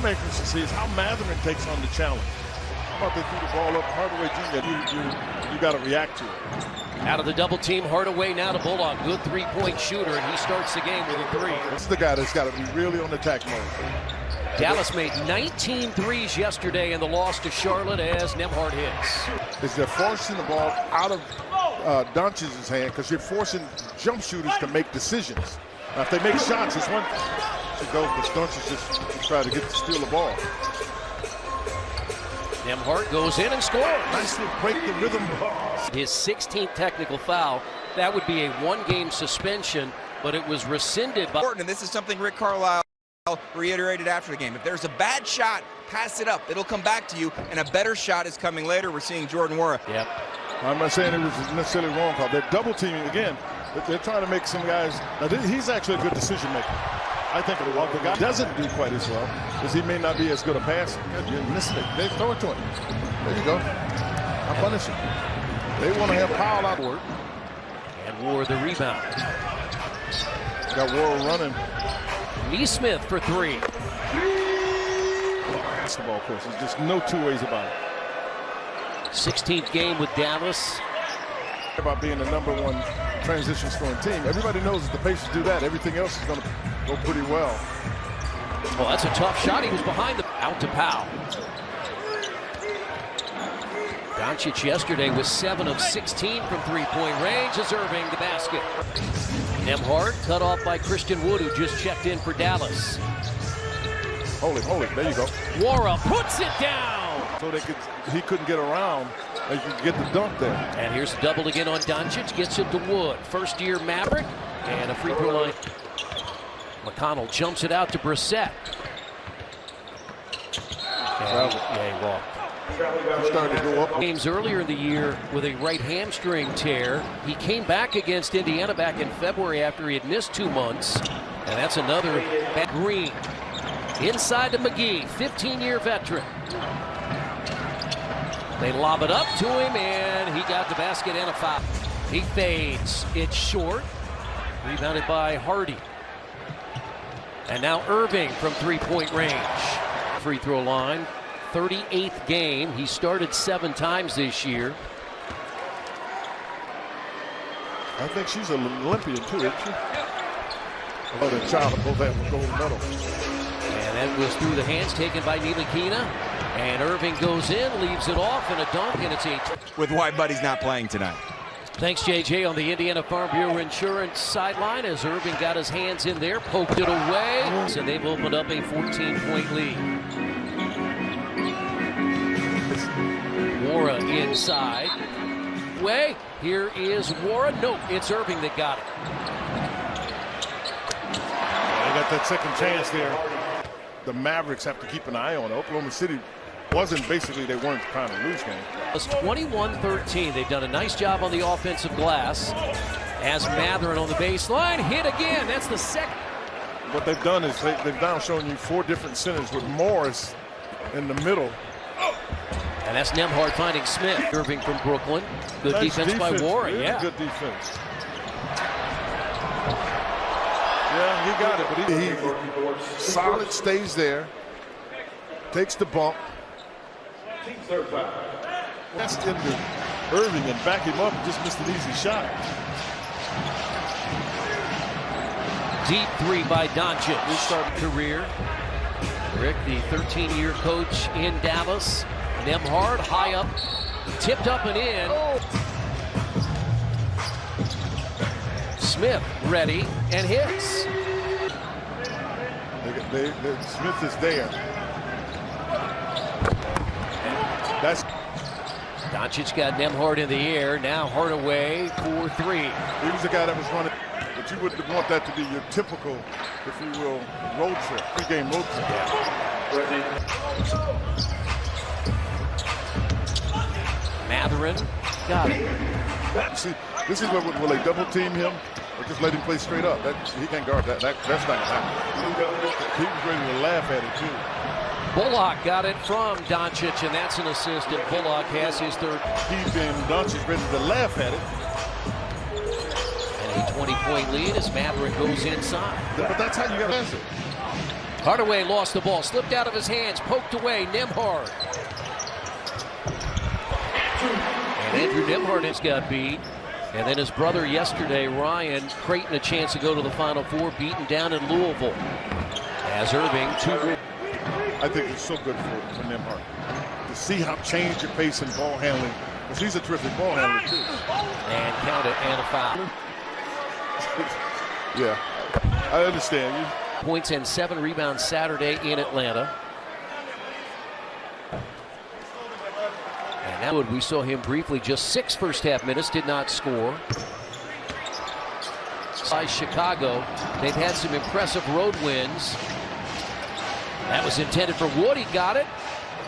Makers to see is how Matherin takes on the challenge. How about they threw the ball up Hardaway Jr. You got to react to it. Out of the double team, Hardaway now to Bullock. Good three-point shooter, and he starts the game with a three. This is the guy that's got to be really on attack mode. Dallas made 19 threes yesterday in the loss to Charlotte as Nembhard hits. Is they're forcing the ball out of Doncic's hand because you're forcing jump shooters to make decisions. Now, if they make shots, it's one to go, but Doncic just try to steal the ball. Nembhard goes in and scores. Nicely break the rhythm. His 16th technical foul. That would be a one-game suspension, but it was rescinded by... And this is something Rick Carlisle reiterated after the game. If there's a bad shot, pass it up. It'll come back to you, and a better shot is coming later. We're seeing Jordan Nwora. Yep. I'm not saying it was necessarily wrong call. They're double teaming again. They're trying to make some guys. Now, he's actually a good decision maker. I think the guy doesn't do quite as well because he may not be as good a passer. You missed it. They throw it to him. There you go. I punish him. They want to have Powell out work. And Nwora the rebound. Got Nwora running. Nesmith for three. Basketball course. There's just no two ways about it. 16th game with Dallas. About being the #1 transition scoring team. Everybody knows that the Pacers do that. Everything else is going to go pretty well. Well, that's a tough shot. He was behind the out to Powell. Doncic yesterday was 7 of 16 from three-point range as Irving the basket. Nembhard cut off by Christian Wood, who just checked in for Dallas. Hold it. There you go. Nwora puts it down. So he couldn't get around. They could get the dunk there. And here's the double again on Doncic. Gets it to Wood. First-year Maverick. And a free throw line. McConnell jumps it out to Brissett. He walked. He started to go up. Games earlier in the year with a right hamstring tear. He came back against Indiana back in February after he had missed 2 months. And that's another bad Green. Inside to McGee, 15-year veteran. They lob it up to him, and he got the basket and a foul. He fades. It's short. Rebounded by Hardy. And now Irving from three-point range. Free throw line. 38th game. He started 7 times this year. I think she's an Olympian, too, isn't she? Another child of both have a gold medal. And that was through the hands taken by Ntilikina. And Irving goes in, leaves it off, and a dunk, and it's 8. With why Buddy's not playing tonight. Thanks, JJ, on the Indiana Farm Bureau Insurance sideline as Irving got his hands in there, poked it away, so they've opened up a 14-point lead. Nwora inside. Way, here is Nwora. Nope, it's Irving that got it. They got that second chance there. The Mavericks have to keep an eye on it. Oklahoma City they weren't trying to lose game. It's 21-13. They've done a nice job on the offensive glass. As Matherin on the baseline, hit again. That's the second. What they've done is they've now shown you 4 different centers with Morris in the middle. And that's Nembhard finding Smith. Irving from Brooklyn. Good Nice defense by Warren. Really yeah. Good defense. Yeah, he got it, but he solid, stays there, takes the bump. That's into Irving and back him up and just missed an easy shot. Deep three by Doncic. His starting career. Rick, the 13-year coach in Dallas. Nembhard high up, tipped up and in. Smith ready and hits. Smith is there. That's Doncic got Nembhard in the air. Now Hardaway for 3. He was the guy that was running, but you wouldn't want that to be your typical, if you will, road trip, pre-game road trip. Matherin got it. See, this is where will they double team him or just let him play straight up? He can't guard that. That's not gonna happen. He was ready to laugh at it too. Bullock got it from Doncic, and that's an assist, and Bullock has his 3rd. He's been Doncic ready to laugh at it. And a 20-point lead as Mavericks goes inside. But that's how you got to answer. Hardaway lost the ball, slipped out of his hands, poked away. Nembhard. And Andrew Nembhard has got beat. And then his brother yesterday, Ryan Creighton, a chance to go to the Final Four, beaten down in Louisville. As Irving, I think it's so good for Nembhard to see how change your pace in ball handling, because he's a terrific ball handler too. And count it, and a foul. Yeah, I understand you. Points and 7 rebounds Saturday in Atlanta. And now we saw him briefly, just 6 first-half minutes, did not score. By Chicago, they've had some impressive road wins. That was intended for Wood. He got it,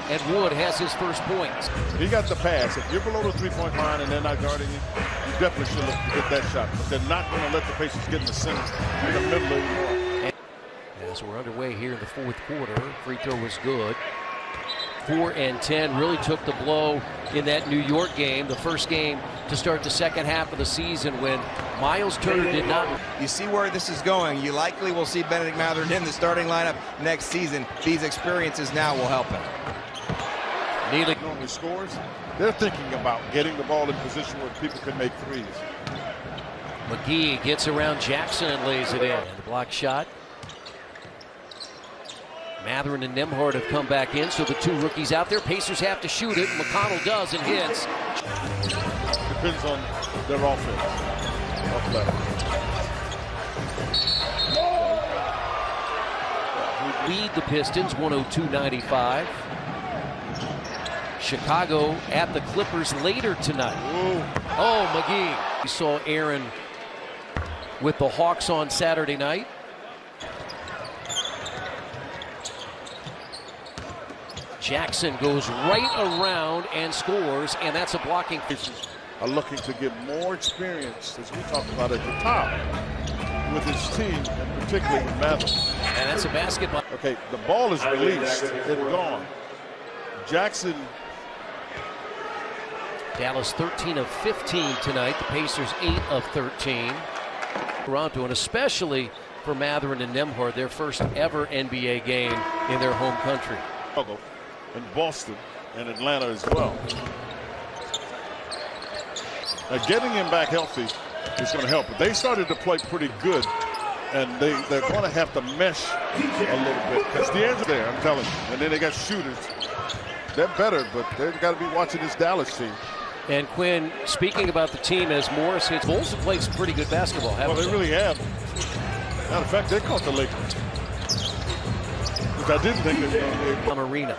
and Wood has his first points. He got the pass. If you're below the three-point line and they're not guarding you, you definitely should look to get that shot. But they're not going to let the Pacers get in the center, in the middle anymore. As we're underway here in the fourth quarter, free throw was good. 4 and 10 really took the blow in that New York game, the first game to start the second half of the season when Miles Turner did not. You see where this is going. You likely will see Benedict Mathurin in the starting lineup next season. These experiences now will help him. Neely normally scores. They're thinking about getting the ball in position where people can make threes. McGee gets around Jackson and lays it in. And the block shot. Mathurin and Nembhard have come back in, so the 2 rookies out there. Pacers have to shoot it. McConnell does and hits. Depends on their offense. Off left. Lead the Pistons 102-95. Chicago at the Clippers later tonight. Ooh. Oh, McGee. We saw Aaron with the Hawks on Saturday night. Jackson goes right around and scores, and that's a blocking. Are looking to get more experience, as we talked about at the top, with his team, and particularly with Mavericks. And that's a basketball. Okay, the ball is released and gone. Jackson. Dallas 13 of 15 tonight. The Pacers 8 of 13. Toronto, and especially for Mathurin and Nembhard, their first ever NBA game in their home country. In Boston and Atlanta as well. Now getting him back healthy is going to help. But they started to play pretty good, and they're going to have to mesh a little bit because the edge there, I'm telling you. And then they got shooters. They're better, but they've got to be watching this Dallas team. And Quinn, speaking about the team as Morris hits, Bulls have played some pretty good basketball, haven't they? Well, they really have. Matter of fact, they caught the Lakers. Which I didn't think they were going to be. Arena.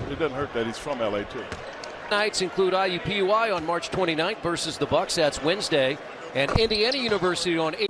It doesn't hurt that he's from LA too. Nights include IUPUI on March 29th versus the Bucks. That's Wednesday. And Indiana University on 8.